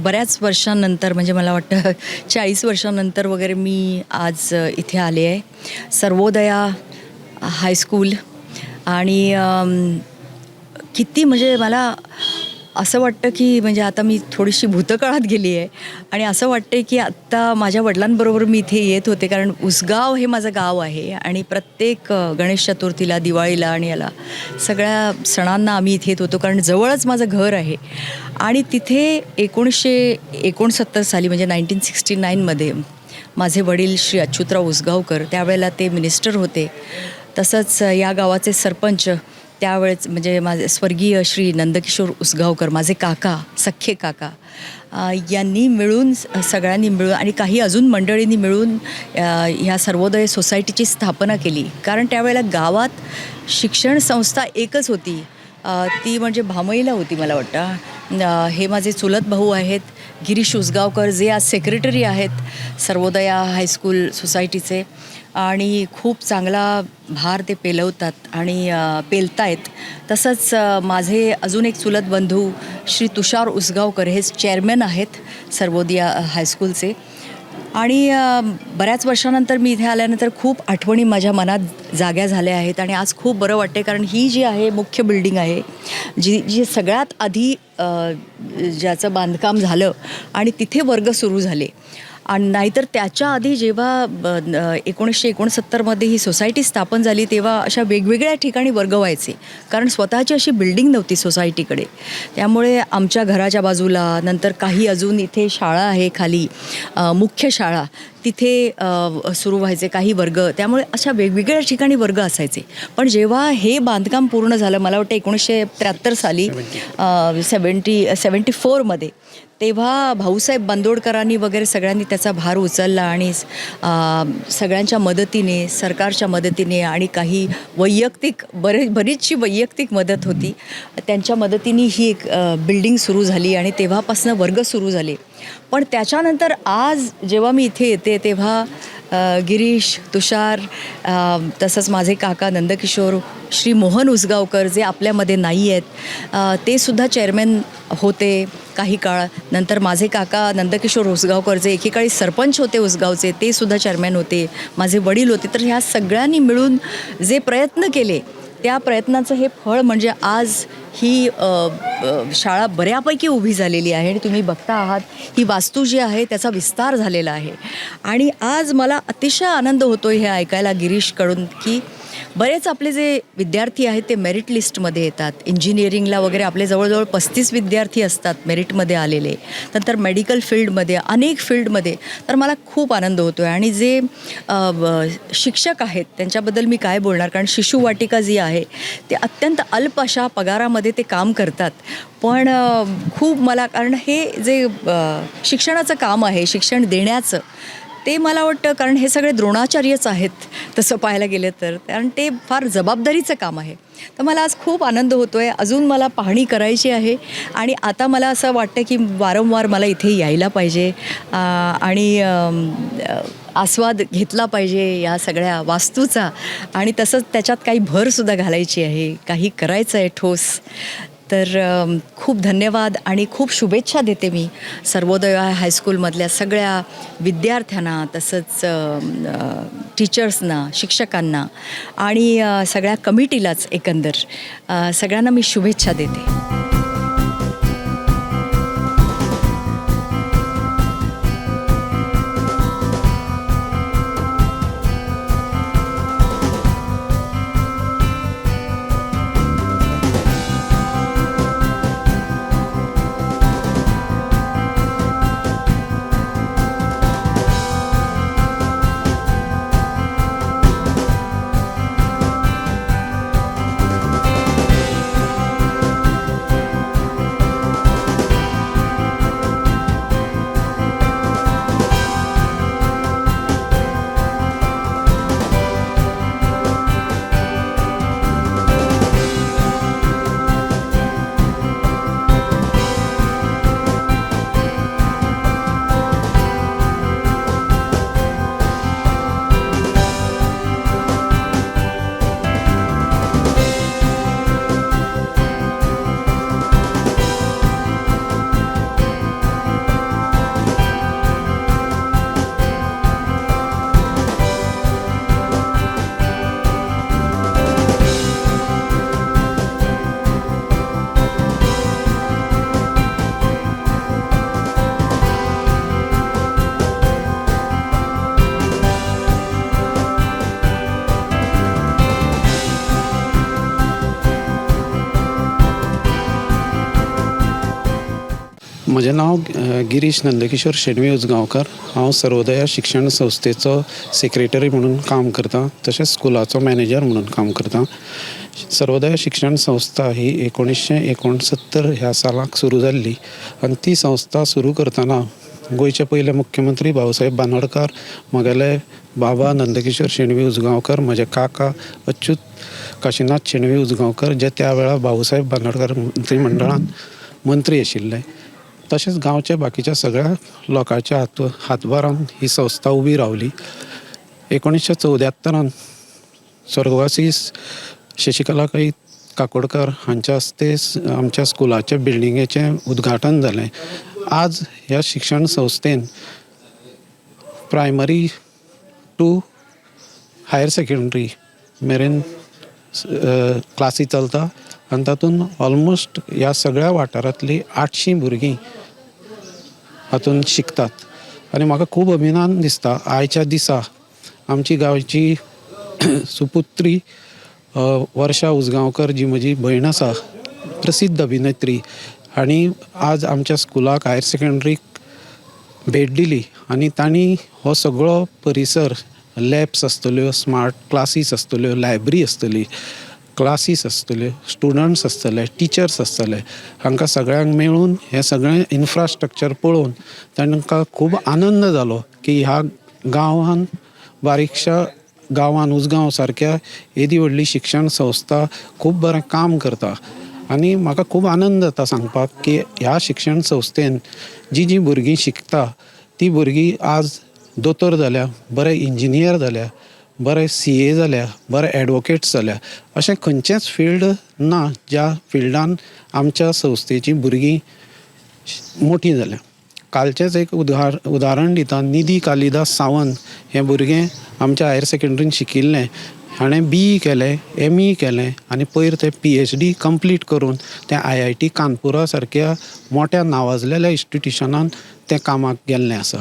बऱ्याच वर्षांनंतर म्हणजे मला वाटतं 40 वर्षांनंतर वगैरे मी आज इथे आले आहे. सर्वोदया हायस्कूल आणि किती म्हणजे मला असं वाटतं की म्हणजे आता मी थोडीशी भूतकाळात गेली आहे आणि असं वाटतं की आत्ता माझ्या वडिलांबरोबर मी इथे येत होते, कारण उसगाव हे माझं गाव आहे आणि प्रत्येक गणेश चतुर्थीला, दिवाळीला आणि याला सगळ्या सणांना आम्ही इथे येत होतो, कारण जवळच माझं घर आहे. आणि तिथे 1969 साली म्हणजे 1969मध्ये माझे वडील श्री अच्युतराव उसगावकर त्यावेळेला ते मिनिस्टर होते. तसंच या गावाचे सरपंच त्यावेळेस म्हणजे माझे स्वर्गीय श्री नंदकिशोर उसगावकर, माझे काका, सख्खे काका, यांनी मिळून, सगळ्यांनी मिळून आणि काही अजून मंडळींनी मिळून ह्या सर्वोदय सोसायटीची स्थापना केली. कारण त्यावेळेला गावात शिक्षण संस्था एकच होती, ती म्हणजे भामईला होती मला वाटतं. हे माझे चुलत भाऊ आहेत गिरीश उसगावकर, जे आज सेक्रेटरी आहेत सर्वोदया हायस्कूल सोसायटीचे आणि खूप चांगला भार ते पेलवतात आणि पेलतायत. तसंच माझे अजून एक चुलत बंधू श्री तुषार उसगावकर हे चेअरमॅन आहेत सर्वोदया हायस्कूलचे. आणि बऱ्याच वर्षानंतर मी इथे आल्यानंतर खूप आठवणी माझ्या मनात जाग्या झाल्या आहेत आणि आज खूप बरं वाटते, कारण ही जी आहे मुख्य बिल्डिंग आहे, जी सगळ्यात आधी ज्याचं बांधकाम झालं आणि तिथे वर्ग सुरू झाले. आणि नाहीतर त्याच्या आधी जेव्हा 1969मध्ये ही सोसायटी स्थापन झाली तेव्हा अशा वेगवेगळ्या ठिकाणी वर्ग व्हायचे, कारण स्वतःची अशी बिल्डिंग नव्हती सोसायटीकडे. त्यामुळे आमच्या घराच्या बाजूला, नंतर काही अजून इथे शाळा आहे खाली, मुख्य शाळा, तिथे सुरू व्हायचे काही वर्ग. त्यामुळे अशा वेगवेगळ्या ठिकाणी वर्ग असायचे. पण जेव्हा हे बांधकाम पूर्ण झालं, मला वाटतं 1973 साली 74मध्ये, तेव्हा भाऊसाहेब बांदोडकरांनी वगैरे सगळ्यांनी त्याचा भार उचलला आणि सगळ्यांच्या मदतीने, सरकारच्या मदतीने आणि काही वैयक्तिक बरीचशी वैयक्तिक मदत होती, त्यांच्या मदतीने ही एक बिल्डिंग सुरू झाली आणि तेव्हापासून वर्ग सुरू झाले. पण त्याच्यानंतर आज जेव्हा मी इथे येते तेव्हा गिरीश, तुषार, तसंच माझे काका नंदकिशोर, श्री मोहन उसगावकर जे आपल्यामध्ये नाही आहेत, ते सुद्धा चेअरमॅन होते काही काळ. नंतर माझे काका नंदकिशोर उसगावकर जे एकेकाळी सरपंच होते उसगावचे, ते सुद्धा चेअरमॅन होते. माझे वडील होते. तर ह्या सगळ्यांनी मिळून जे प्रयत्न केले, त्या प्रयत्नाचं हे फळ म्हणजे आज ही शाळा बऱ्यापैकी उभी झालेली आहे आणि तुम्ही बघता आहात ही वास्तू जी आहे त्याचा विस्तार झालेला आहे. आणि आज मला अतिशय आनंद होतो हे ऐकायला गिरीशकडून की बरेच आपले जे विद्यार्थी आहेत ते मेरिट लिस्टमध्ये येतात. इंजिनिअरिंगला वगैरे आपले जवळजवळ 35 विद्यार्थी असतात मेरिटमध्ये आलेले, नंतर मेडिकल फील्डमध्ये, अनेक फील्डमध्ये. तर मला खूप आनंद होतो आहे. आणि जे शिक्षक आहेत त्यांच्याबद्दल मी काय बोलणार, कारण शिशुवाटिका जी आहे ते अत्यंत अल्प अशा पगारामध्ये ते काम करतात. पण खूप मला, कारण हे जे शिक्षणाचं काम आहे, शिक्षण देण्याचं, ते मला वाटतं, कारण हे सगळे द्रोणाचार्यच आहेत तसं पाहायला गेलं तर, कारण ते फार जबाबदारीचं काम आहे. तर मला आज खूप आनंद होतो आहे. अजून मला पाहणी करायची आहे आणि आता मला असं वाटतं की वारंवार मला इथे यायला पाहिजे आणि आस्वाद घेतला पाहिजे या सगळ्या वास्तूचा, आणि तसंच त्याच्यात काही भरसुद्धा घालायची आहे, काही करायचं आहे ठोस. तर खूप धन्यवाद आणि खूप शुभेच्छा देते मी सर्वोदय हायस्कूलमधल्या सगळ्या विद्यार्थ्यांना, तसंच टीचर्सना, शिक्षकांना आणि सगळ्या कमिटीलाच एकंदर सगळ्यांना मी शुभेच्छा देते. म्हजें नांव गिरीश नंदकिशोर शेणवी उजगांवकर. हांव सर्वोदया शिक्षण संस्थेचो सेक्रेटरी म्हणून काम करतां, तशेंच स्कुलाचो मॅनेजर म्हणून काम करतां. सर्वोदया शिक्षण संस्था ही 1969 ह्या सालाक सुरू जाल्ली आनी ती संस्था सुरू करतना गोंयचे पयले मुख्यमंत्री भाऊसाहेब बांदोडकार, म्हगेले बाबा नंदकिशोर शेणवी उजगांवकर, म्हजे काका अच्युत काशीनाथ शेणवी उजगांवकर, जे त्या वेळार भाऊसाहेब बांदोडकार मंत्रिमंडळान मंत्री आशिल्ले. तशेंच गांवच्या बाकीच्या सगळ्या लोकांच्या हातभारान ही संस्था उबी रावली. 1974 स्वर्गवासी शशिकलाताई काकोडकर हांच्या हस्ते आमच्या स्कुलाच्या बिल्डिंगेचें उद्घाटन जालें. आज ह्या शिक्षण संस्थेन प्रायमरी टू हायर सेकंडरी मेरेन क्लासी चलता आनी तातूंत ऑलमोस्ट ह्या सगळ्या वाठारांतली 800 भुरगीं हातूंत शिकतात. आनी म्हाका खूब अभिमान दिसता आयच्या दिसा आमची गांवची सुपुत्री वर्षा उजगांवकर, जी म्हजी भयण आसा, प्रसिद्ध अभिनेत्री, आनी आज आमच्या स्कुलाक हायर सेकंडरीक भेट दिली आनी तांणी हो सगळो परिसर, लॅब्स आसतल्यो, स्मार्ट क्लासीस आसतल्यो, लायब्ररी आसतली, क्लासीस आसतल्यो, स्टुडंट्स आसतले, टिचर्स आसतले, हांकां सगळ्यांक मेळून हें सगळें इन्फ्रास्ट्रक्चर पळोवन तांकां खूब आनंद जालो की ह्या गांवान, बारीकशा गांवान उजगांव सारक्या येदी व्हडली शिक्षण संस्था खूब बरें काम करता. आनी म्हाका खूब आनंद जाता सांगपाक की ह्या शिक्षण संस्थेन जी भुरगीं शिकता ती भुरगीं आज दोतोर जाल्या, बरे इंजिनियर जाल्या, बरे CA जाल्या, बरे एडवोकेट्स जाल्या. अशें खंयचेंच फिल्ड ना ज्या फिल्डान आमच्या संस्थेची भुरगीं मोठी जाल्या. कालचेंच एक उदाहरण दिता. निधी कालिदास सावंत हें भुरगें आमच्या हायर सेकंडरीन शिकिल्लें, हाणें BE केलें, ME केलें आनी पयर तें PhD कंप्लीट करून तें IIT कानपुरा सारक्या मोठ्या नावाजलेल्या इन्स्टिट्यूशनान तें कामाक गेल्लें आसा.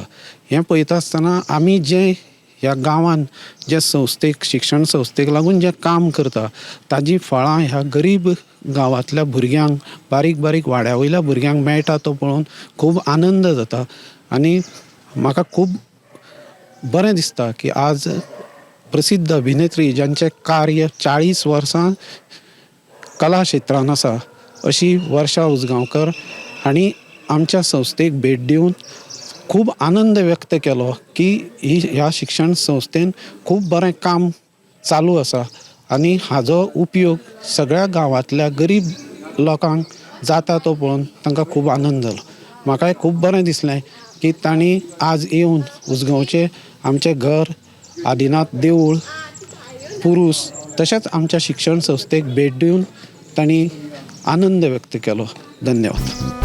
हें पळयता आसतना आमी जें ह्या गांवान जे संस्थेक, शिक्षण संस्थेक लागून जें काम करता ताजी फळां ह्या गरीब गांवांतल्या भुरग्यांक, बारीक बारीक वाड्या वयल्या भुरग्यांक मेळटा तो पळोवन खूब आनंद जाता. आनी म्हाका खूब बरें दिसता की आज प्रसिद्ध अभिनेत्री ज्यांचें कार्य 40 वर्सां कला क्षेत्रान आसा अशी वर्षा उजगांवकर हांणी आमच्या संस्थेक भेट दिवन खूब आनंद व्यक्त केलो की ह्या शिक्षण संस्थेन खूब बरें काम चालू आसा आनी हाजो उपयोग सगळ्या गांवांतल्या गरीब लोकांक जाता तो पळोवन तांकां खूब आनंद जालो. म्हाकाय खूब बरें दिसलें की तांणी आज येवन उजगांवचें आमचें घर, आदिनाथ देवूळ, पुरूस, तशेंच आमच्या शिक्षण संस्थेक भेट दिवन तांणी आनंद व्यक्त केलो. धन्यवाद.